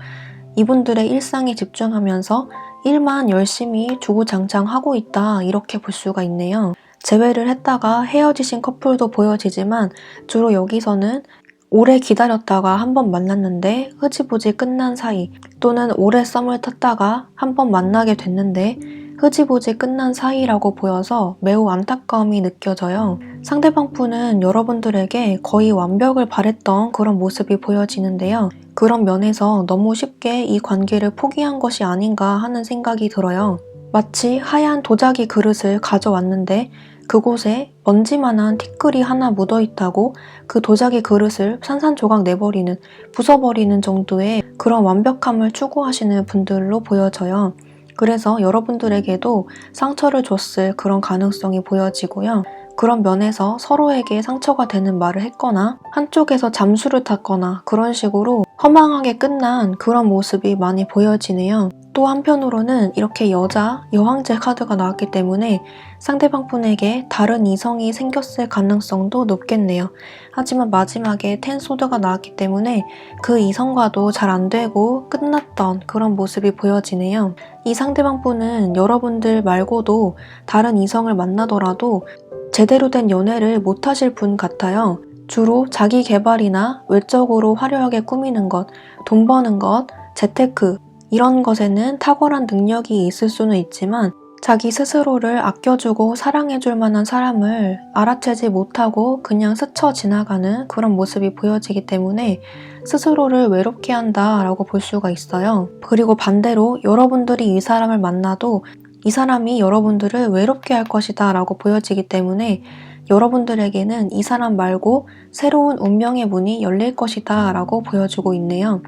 이분들의 일상에 집중하면서 일만 열심히 주구장창하고 있다 이렇게 볼 수가 있네요. 재회를 했다가 헤어지신 커플도 보여지지만 주로 여기서는 오래 기다렸다가 한번 만났는데 흐지부지 끝난 사이 또는 오래 썸을 탔다가 한번 만나게 됐는데 흐지부지 끝난 사이라고 보여서 매우 안타까움이 느껴져요. 상대방 분은 여러분들에게 거의 완벽을 바랬던 그런 모습이 보여지는데요. 그런 면에서 너무 쉽게 이 관계를 포기한 것이 아닌가 하는 생각이 들어요. 마치 하얀 도자기 그릇을 가져왔는데 그곳에 먼지만한 티끌이 하나 묻어있다고 그 도자기 그릇을 산산조각 내버리는, 부숴버리는 정도의 그런 완벽함을 추구하시는 분들로 보여져요. 그래서 여러분들에게도 상처를 줬을 그런 가능성이 보여지고요. 그런 면에서 서로에게 상처가 되는 말을 했거나 한쪽에서 잠수를 탔거나 그런 식으로 허망하게 끝난 그런 모습이 많이 보여지네요. 또 한편으로는 이렇게 여왕제 카드가 나왔기 때문에 상대방 분에게 다른 이성이 생겼을 가능성도 높겠네요. 하지만 마지막에 텐소드가 나왔기 때문에 그 이성과도 잘 안 되고 끝났던 그런 모습이 보여지네요. 이 상대방 분은 여러분들 말고도 다른 이성을 만나더라도 제대로 된 연애를 못하실 분 같아요. 주로 자기 개발이나 외적으로 화려하게 꾸미는 것, 돈 버는 것, 재테크 이런 것에는 탁월한 능력이 있을 수는 있지만 자기 스스로를 아껴주고 사랑해줄 만한 사람을 알아채지 못하고 그냥 스쳐 지나가는 그런 모습이 보여지기 때문에 스스로를 외롭게 한다라고 볼 수가 있어요. 그리고 반대로 여러분들이 이 사람을 만나도 이 사람이 여러분들을 외롭게 할 것이다 라고 보여지기 때문에 여러분들에게는 이 사람 말고 새로운 운명의 문이 열릴 것이다 라고 보여주고 있네요.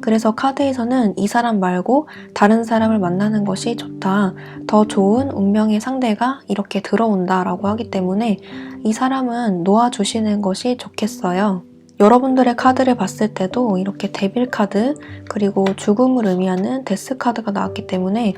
그래서 카드에서는 이 사람 말고 다른 사람을 만나는 것이 좋다. 더 좋은 운명의 상대가 이렇게 들어온다 라고 하기 때문에 이 사람은 놓아주시는 것이 좋겠어요. 여러분들의 카드를 봤을 때도 이렇게 데빌 카드 그리고 죽음을 의미하는 데스 카드가 나왔기 때문에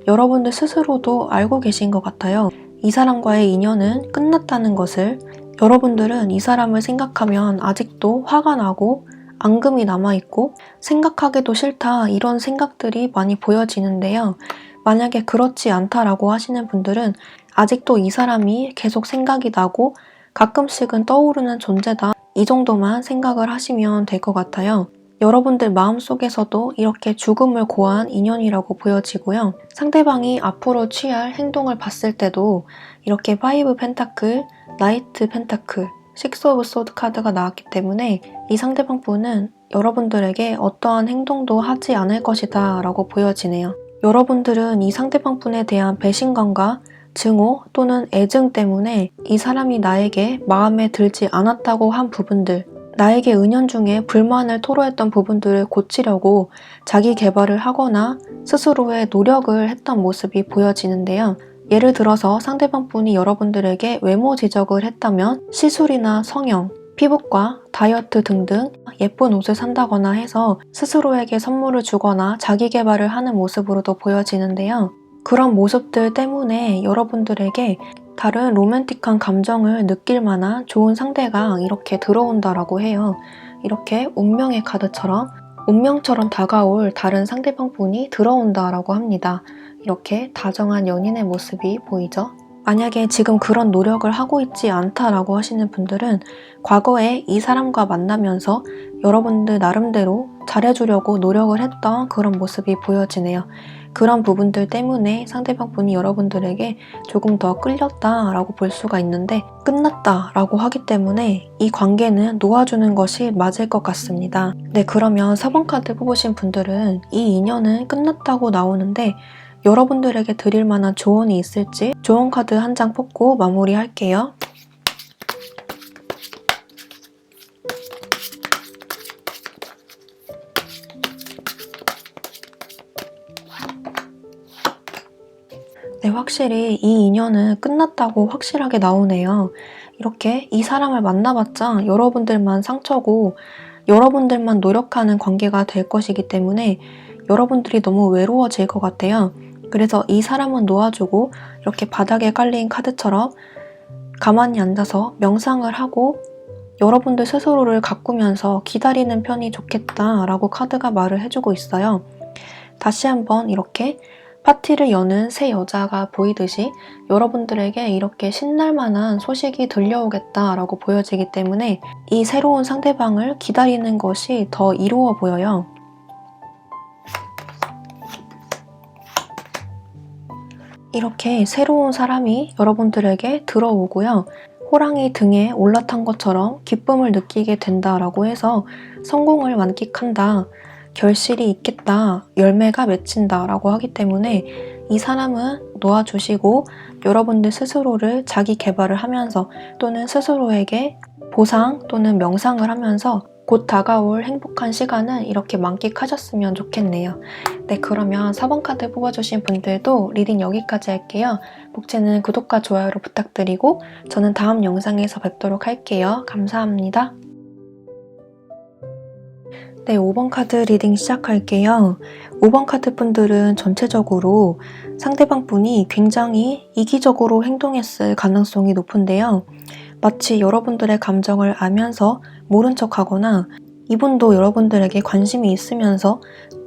여러분들 스스로도 알고 계신 것 같아요. 이 사람과의 인연은 끝났다는 것을 여러분들은 이 사람을 생각하면 아직도 화가 나고 앙금이 남아있고 생각하기도 싫다 이런 생각들이 많이 보여지는데요. 만약에 그렇지 않다라고 하시는 분들은 아직도 이 사람이 계속 생각이 나고 가끔씩은 떠오르는 존재다 이 정도만 생각을 하시면 될 것 같아요. 여러분들 마음속에서도 이렇게 죽음을 고한 인연이라고 보여지고요. 상대방이 앞으로 취할 행동을 봤을 때도 이렇게 5 펜타클, 나이트 펜타클, 6 오브 소드 카드가 나왔기 때문에 이 상대방 분은 여러분들에게 어떠한 행동도 하지 않을 것이다 라고 보여지네요. 여러분들은 이 상대방 분에 대한 배신감과 증오 또는 애증 때문에 이 사람이 나에게 마음에 들지 않았다고 한 부분들, 나에게 은연중에 불만을 토로했던 부분들을 고치려고 자기 개발을 하거나 스스로의 노력을 했던 모습이 보여지는데요. 예를 들어서 상대방 분이 여러분들에게 외모 지적을 했다면 시술이나 성형, 피부과, 다이어트 등등 예쁜 옷을 산다거나 해서 스스로에게 선물을 주거나 자기 개발을 하는 모습으로도 보여지는데요. 그런 모습들 때문에 여러분들에게 다른 로맨틱한 감정을 느낄 만한 좋은 상대가 이렇게 들어온다라고 해요. 이렇게 운명의 카드처럼 운명처럼 다가올 다른 상대방분이 들어온다라고 합니다. 이렇게 다정한 연인의 모습이 보이죠? 만약에 지금 그런 노력을 하고 있지 않다라고 하시는 분들은 과거에 이 사람과 만나면서 여러분들 나름대로 잘해주려고 노력을 했던 그런 모습이 보여지네요. 그런 부분들 때문에 상대방분이 여러분들에게 조금 더 끌렸다라고 볼 수가 있는데 끝났다라고 하기 때문에 이 관계는 놓아주는 것이 맞을 것 같습니다. 네, 그러면 4번 카드 뽑으신 분들은 이 인연은 끝났다고 나오는데 여러분들에게 드릴 만한 조언이 있을지 조언 카드 한 장 뽑고 마무리할게요. 네, 확실히 이 인연은 끝났다고 확실하게 나오네요. 이렇게 이 사람을 만나봤자 여러분들만 상처고 여러분들만 노력하는 관계가 될 것이기 때문에 여러분들이 너무 외로워질 것 같아요. 그래서 이 사람은 놓아주고 이렇게 바닥에 깔린 카드처럼 가만히 앉아서 명상을 하고 여러분들 스스로를 가꾸면서 기다리는 편이 좋겠다라고 카드가 말을 해주고 있어요. 다시 한번 이렇게 파티를 여는 새 여자가 보이듯이 여러분들에게 이렇게 신날 만한 소식이 들려오겠다라고 보여지기 때문에 이 새로운 상대방을 기다리는 것이 더 이로워 보여요. 이렇게 새로운 사람이 여러분들에게 들어오고요. 호랑이 등에 올라탄 것처럼 기쁨을 느끼게 된다라고 해서 성공을 만끽한다, 결실이 있겠다, 열매가 맺힌다 라고 하기 때문에 이 사람은 놓아주시고 여러분들 스스로를 자기 개발을 하면서 또는 스스로에게 보상 또는 명상을 하면서 곧 다가올 행복한 시간을 이렇게 만끽하셨으면 좋겠네요. 네, 그러면 4번 카드 뽑아주신 분들도 리딩 여기까지 할게요. 복채는 구독과 좋아요로 부탁드리고 저는 다음 영상에서 뵙도록 할게요. 감사합니다. 네, 5번 카드 리딩 시작할게요. 5번 카드 분들은 전체적으로 상대방 분이 굉장히 이기적으로 행동했을 가능성이 높은데요. 마치 여러분들의 감정을 알면서 모른 척하거나 이분도 여러분들에게 관심이 있으면서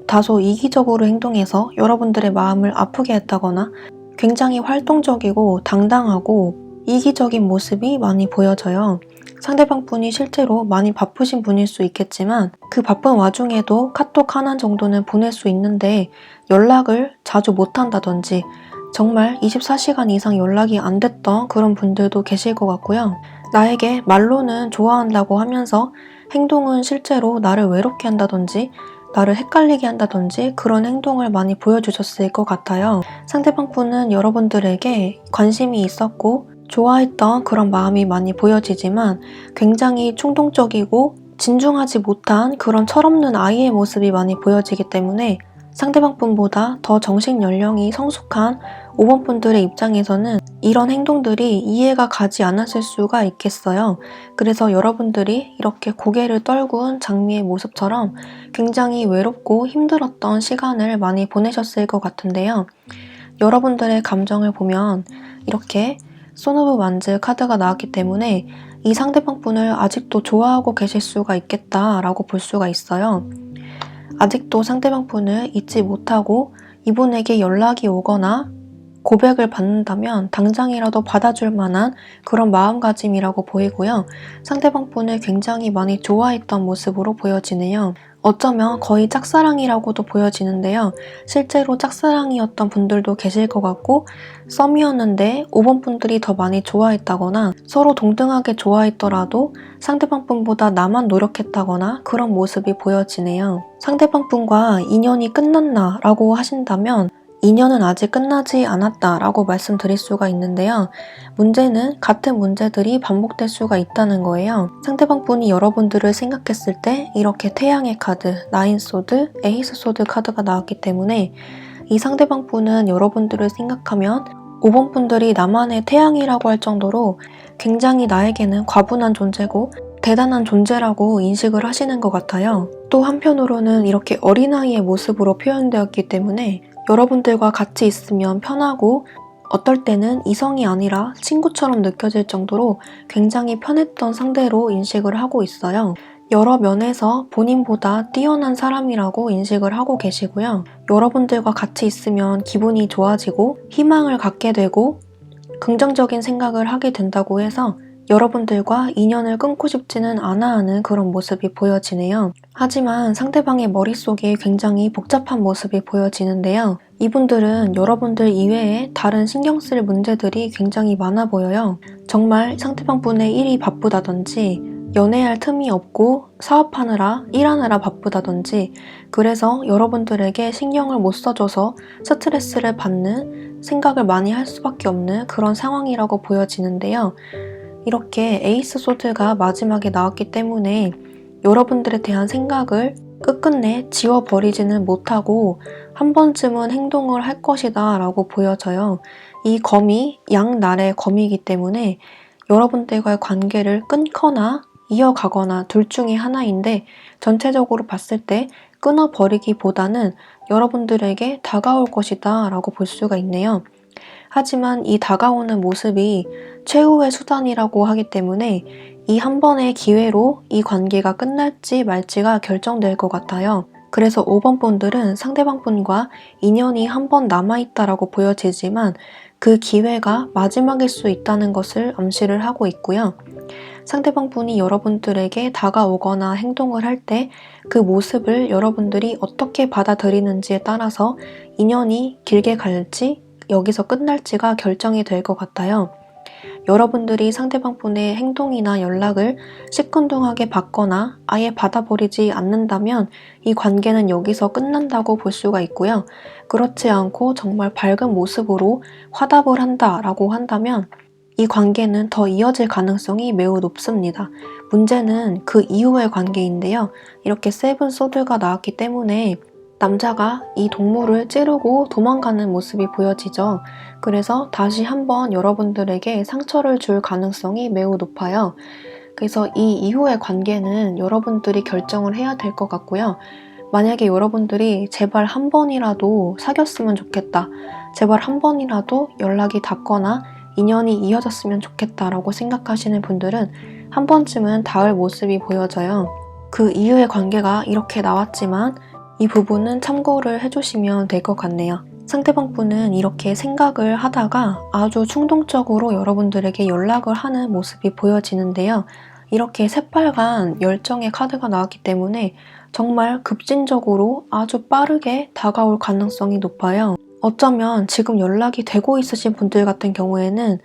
다소 이기적으로 행동해서 여러분들의 마음을 아프게 했다거나 굉장히 활동적이고 당당하고 이기적인 모습이 많이 보여져요. 상대방 분이 실제로 많이 바쁘신 분일 수 있겠지만 그 바쁜 와중에도 카톡 하나 정도는 보낼 수 있는데 연락을 자주 못한다든지 정말 24시간 이상 연락이 안 됐던 그런 분들도 계실 것 같고요. 나에게 말로는 좋아한다고 하면서 행동은 실제로 나를 외롭게 한다든지 나를 헷갈리게 한다든지 그런 행동을 많이 보여주셨을 것 같아요. 상대방 분은 여러분들에게 관심이 있었고 좋아했던 그런 마음이 많이 보여지지만 굉장히 충동적이고 진중하지 못한 그런 철없는 아이의 모습이 많이 보여지기 때문에 상대방 분보다 더 정신 연령이 성숙한 5번 분들의 입장에서는 이런 행동들이 이해가 가지 않았을 수가 있겠어요. 그래서 여러분들이 이렇게 고개를 떨군 장미의 모습처럼 굉장히 외롭고 힘들었던 시간을 많이 보내셨을 것 같은데요. 여러분들의 감정을 보면 이렇게 손 오브 완즈 카드가 나왔기 때문에 이 상대방 분을 아직도 좋아하고 계실 수가 있겠다라고 볼 수가 있어요. 아직도 상대방 분을 잊지 못하고 이분에게 연락이 오거나 고백을 받는다면 당장이라도 받아줄 만한 그런 마음가짐이라고 보이고요. 상대방 분을 굉장히 많이 좋아했던 모습으로 보여지네요. 어쩌면 거의 짝사랑이라고도 보여지는데요. 실제로 짝사랑이었던 분들도 계실 것 같고 썸이었는데 5번 분들이 더 많이 좋아했다거나 서로 동등하게 좋아했더라도 상대방 분보다 나만 노력했다거나 그런 모습이 보여지네요. 상대방 분과 인연이 끝났나 라고 하신다면 인연은 아직 끝나지 않았다 라고 말씀드릴 수가 있는데요. 문제는 같은 문제들이 반복될 수가 있다는 거예요. 상대방 분이 여러분들을 생각했을 때 이렇게 태양의 카드, 나인 소드, 에이스 소드 카드가 나왔기 때문에 이 상대방 분은 여러분들을 생각하면 5번 분들이 나만의 태양이라고 할 정도로 굉장히 나에게는 과분한 존재고 대단한 존재라고 인식을 하시는 것 같아요. 또 한편으로는 이렇게 어린아이의 모습으로 표현되었기 때문에 여러분들과 같이 있으면 편하고 어떨 때는 이성이 아니라 친구처럼 느껴질 정도로 굉장히 편했던 상대로 인식을 하고 있어요. 여러 면에서 본인보다 뛰어난 사람이라고 인식을 하고 계시고요. 여러분들과 같이 있으면 기분이 좋아지고 희망을 갖게 되고 긍정적인 생각을 하게 된다고 해서 여러분들과 인연을 끊고 싶지는 않아 하는 그런 모습이 보여지네요. 하지만 상대방의 머릿속에 굉장히 복잡한 모습이 보여지는데요. 이분들은 여러분들 이외에 다른 신경 쓸 문제들이 굉장히 많아 보여요. 정말 상대방 분의 일이 바쁘다든지 연애할 틈이 없고 사업하느라 일하느라 바쁘다든지 그래서 여러분들에게 신경을 못 써줘서 스트레스를 받는 생각을 많이 할 수밖에 없는 그런 상황이라고 보여지는데요. 이렇게 에이스 소드가 마지막에 나왔기 때문에 여러분들에 대한 생각을 끝끝내 지워버리지는 못하고 한 번쯤은 행동을 할 것이다 라고 보여져요. 이 검이 양날의 검이기 때문에 여러분들과의 관계를 끊거나 이어가거나 둘 중에 하나인데 전체적으로 봤을 때 끊어버리기보다는 여러분들에게 다가올 것이다 라고 볼 수가 있네요. 하지만 이 다가오는 모습이 최후의 수단이라고 하기 때문에 이 한 번의 기회로 이 관계가 끝날지 말지가 결정될 것 같아요. 그래서 5번 분들은 상대방 분과 인연이 한 번 남아있다라고 보여지지만 그 기회가 마지막일 수 있다는 것을 암시를 하고 있고요. 상대방 분이 여러분들에게 다가오거나 행동을 할 때 그 모습을 여러분들이 어떻게 받아들이는지에 따라서 인연이 길게 갈지 여기서 끝날지가 결정이 될 것 같아요. 여러분들이 상대방 분의 행동이나 연락을 시큰둥하게 받거나 아예 받아버리지 않는다면 이 관계는 여기서 끝난다고 볼 수가 있고요. 그렇지 않고 정말 밝은 모습으로 화답을 한다라고 한다면 이 관계는 더 이어질 가능성이 매우 높습니다. 문제는 그 이후의 관계인데요. 이렇게 세븐 소드가 나왔기 때문에 남자가 이 동물을 찌르고 도망가는 모습이 보여지죠. 그래서 다시 한번 여러분들에게 상처를 줄 가능성이 매우 높아요. 그래서 이 이후의 관계는 여러분들이 결정을 해야 될 것 같고요. 만약에 여러분들이 제발 한 번이라도 사귀었으면 좋겠다. 제발 한 번이라도 연락이 닿거나 인연이 이어졌으면 좋겠다라고 생각하시는 분들은 한 번쯤은 닿을 모습이 보여져요. 그 이후의 관계가 이렇게 나왔지만 이 부분은 참고를 해주시면 될 것 같네요. 상대방 분은 이렇게 생각을 하다가 아주 충동적으로 여러분들에게 연락을 하는 모습이 보여지는데요. 이렇게 새빨간 열정의 카드가 나왔기 때문에 정말 급진적으로 아주 빠르게 다가올 가능성이 높아요. 어쩌면 지금 연락이 되고 있으신 분들 같은 경우에는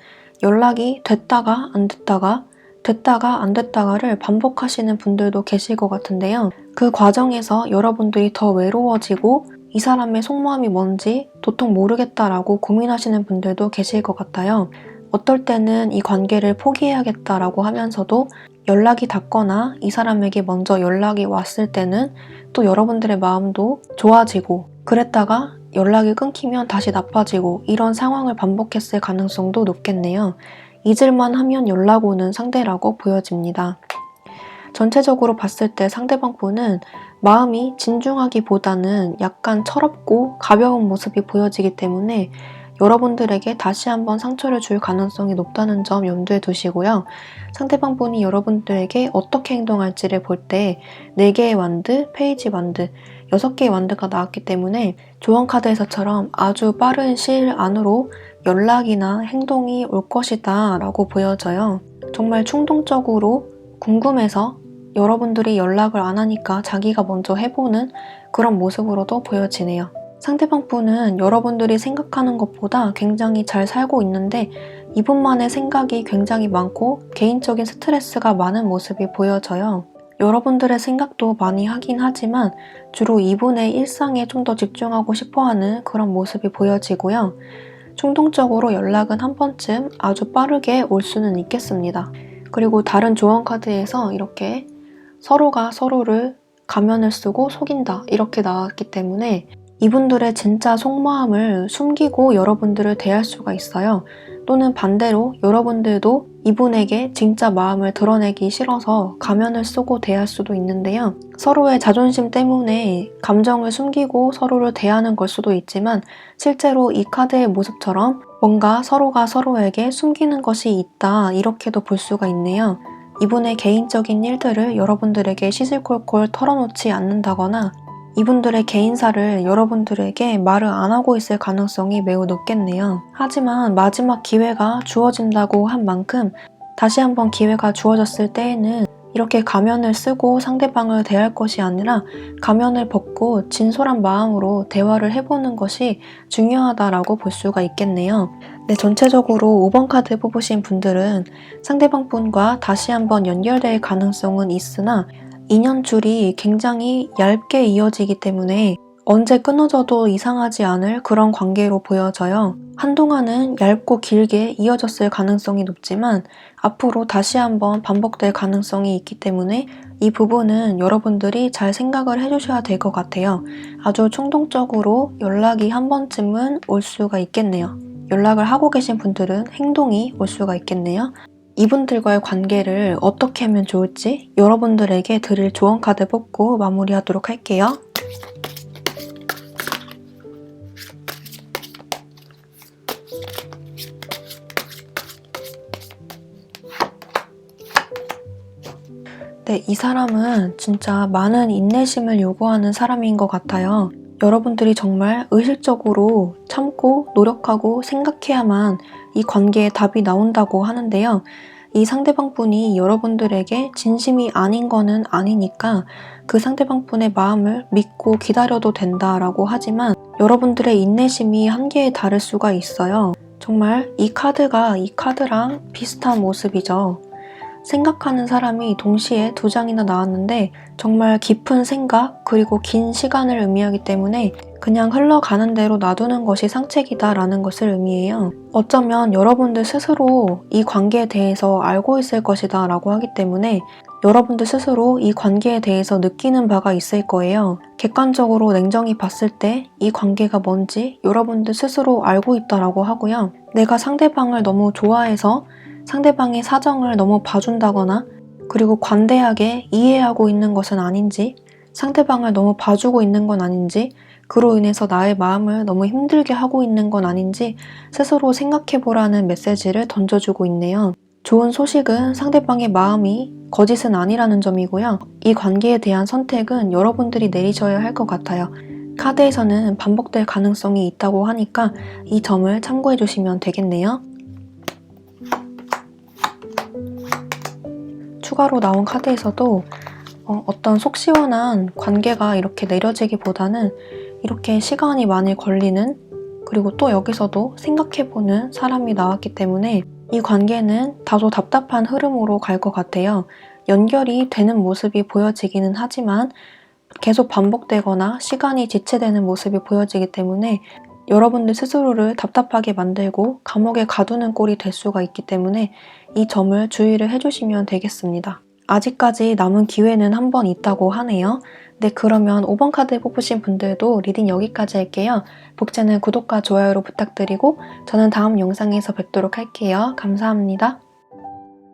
연락이 됐다가 안 됐다가 됐다가 안 됐다가를 반복하시는 분들도 계실 것 같은데요. 그 과정에서 여러분들이 더 외로워지고 이 사람의 속마음이 뭔지 도통 모르겠다라고 고민하시는 분들도 계실 것 같아요. 어떨 때는 이 관계를 포기해야겠다라고 하면서도 연락이 닿거나 이 사람에게 먼저 연락이 왔을 때는 또 여러분들의 마음도 좋아지고 그랬다가 연락이 끊기면 다시 나빠지고 이런 상황을 반복했을 가능성도 높겠네요. 잊을만 하면 연락 오는 상대라고 보여집니다. 전체적으로 봤을 때 상대방 분은 마음이 진중하기보다는 약간 철없고 가벼운 모습이 보여지기 때문에 여러분들에게 다시 한번 상처를 줄 가능성이 높다는 점 염두에 두시고요. 상대방 분이 여러분들에게 어떻게 행동할지를 볼 때 4개의 완드, 페이지 완드, 6개의 완드가 나왔기 때문에 조언 카드에서처럼 아주 빠른 시일 안으로 연락이나 행동이 올 것이다 라고 보여져요. 정말 충동적으로 궁금해서 여러분들이 연락을 안 하니까 자기가 먼저 해보는 그런 모습으로도 보여지네요. 상대방 분은 여러분들이 생각하는 것보다 굉장히 잘 살고 있는데 이분만의 생각이 굉장히 많고 개인적인 스트레스가 많은 모습이 보여져요. 여러분들의 생각도 많이 하긴 하지만 주로 이분의 일상에 좀 더 집중하고 싶어하는 그런 모습이 보여지고요. 충동적으로 연락은 한 번쯤 아주 빠르게 올 수는 있겠습니다. 그리고 다른 조언 카드에서 이렇게 서로가 서로를 가면을 쓰고 속인다 이렇게 나왔기 때문에 이분들의 진짜 속마음을 숨기고 여러분들을 대할 수가 있어요. 또는 반대로 여러분들도 이분에게 진짜 마음을 드러내기 싫어서 가면을 쓰고 대할 수도 있는데요. 서로의 자존심 때문에 감정을 숨기고 서로를 대하는 걸 수도 있지만 실제로 이 카드의 모습처럼 뭔가 서로가 서로에게 숨기는 것이 있다, 이렇게도 볼 수가 있네요. 이분의 개인적인 일들을 여러분들에게 시시콜콜 털어놓지 않는다거나 이분들의 개인사를 여러분들에게 말을 안 하고 있을 가능성이 매우 높겠네요. 하지만 마지막 기회가 주어진다고 한 만큼 다시 한번 기회가 주어졌을 때에는 이렇게 가면을 쓰고 상대방을 대할 것이 아니라 가면을 벗고 진솔한 마음으로 대화를 해보는 것이 중요하다라고 볼 수가 있겠네요. 네, 전체적으로 5번 카드 뽑으신 분들은 상대방 분과 다시 한번 연결될 가능성은 있으나 인연줄이 굉장히 얇게 이어지기 때문에 언제 끊어져도 이상하지 않을 그런 관계로 보여져요. 한동안은 얇고 길게 이어졌을 가능성이 높지만 앞으로 다시 한번 반복될 가능성이 있기 때문에 이 부분은 여러분들이 잘 생각을 해주셔야 될 것 같아요. 아주 충동적으로 연락이 한 번쯤은 올 수가 있겠네요. 연락을 하고 계신 분들은 행동이 올 수가 있겠네요. 이분들과의 관계를 어떻게 하면 좋을지 여러분들에게 드릴 조언 카드 뽑고 마무리하도록 할게요. 네, 이 사람은 진짜 많은 인내심을 요구하는 사람인 것 같아요. 여러분들이 정말 의식적으로 참고 노력하고 생각해야만 이 관계에 답이 나온다고 하는데요. 이 상대방 분이 여러분들에게 진심이 아닌 거는 아니니까 그 상대방 분의 마음을 믿고 기다려도 된다라고 하지만 여러분들의 인내심이 한계에 달할 수가 있어요. 정말 이 카드가 이 카드랑 비슷한 모습이죠. 생각하는 사람이 동시에 두 장이나 나왔는데 정말 깊은 생각 그리고 긴 시간을 의미하기 때문에 그냥 흘러가는 대로 놔두는 것이 상책이다라는 것을 의미해요. 어쩌면 여러분들 스스로 이 관계에 대해서 알고 있을 것이다 라고 하기 때문에 여러분들 스스로 이 관계에 대해서 느끼는 바가 있을 거예요. 객관적으로 냉정히 봤을 때 이 관계가 뭔지 여러분들 스스로 알고 있다라고 하고요. 내가 상대방을 너무 좋아해서 상대방의 사정을 너무 봐준다거나 그리고 관대하게 이해하고 있는 것은 아닌지 상대방을 너무 봐주고 있는 건 아닌지 그로 인해서 나의 마음을 너무 힘들게 하고 있는 건 아닌지 스스로 생각해보라는 메시지를 던져주고 있네요. 좋은 소식은 상대방의 마음이 거짓은 아니라는 점이고요. 이 관계에 대한 선택은 여러분들이 내리셔야 할 것 같아요. 카드에서는 반복될 가능성이 있다고 하니까 이 점을 참고해 주시면 되겠네요. 추가로 나온 카드에서도 어떤 속 시원한 관계가 이렇게 내려지기보다는 이렇게 시간이 많이 걸리는 그리고 또 여기서도 생각해보는 사람이 나왔기 때문에 이 관계는 다소 답답한 흐름으로 갈 것 같아요. 연결이 되는 모습이 보여지기는 하지만 계속 반복되거나 시간이 지체되는 모습이 보여지기 때문에 여러분들 스스로를 답답하게 만들고 감옥에 가두는 꼴이 될 수가 있기 때문에 이 점을 주의를 해주시면 되겠습니다. 아직까지 남은 기회는 한 번 있다고 하네요. 네, 그러면 5번 카드 뽑으신 분들도 리딩 여기까지 할게요. 복제는 구독과 좋아요로 부탁드리고 저는 다음 영상에서 뵙도록 할게요. 감사합니다.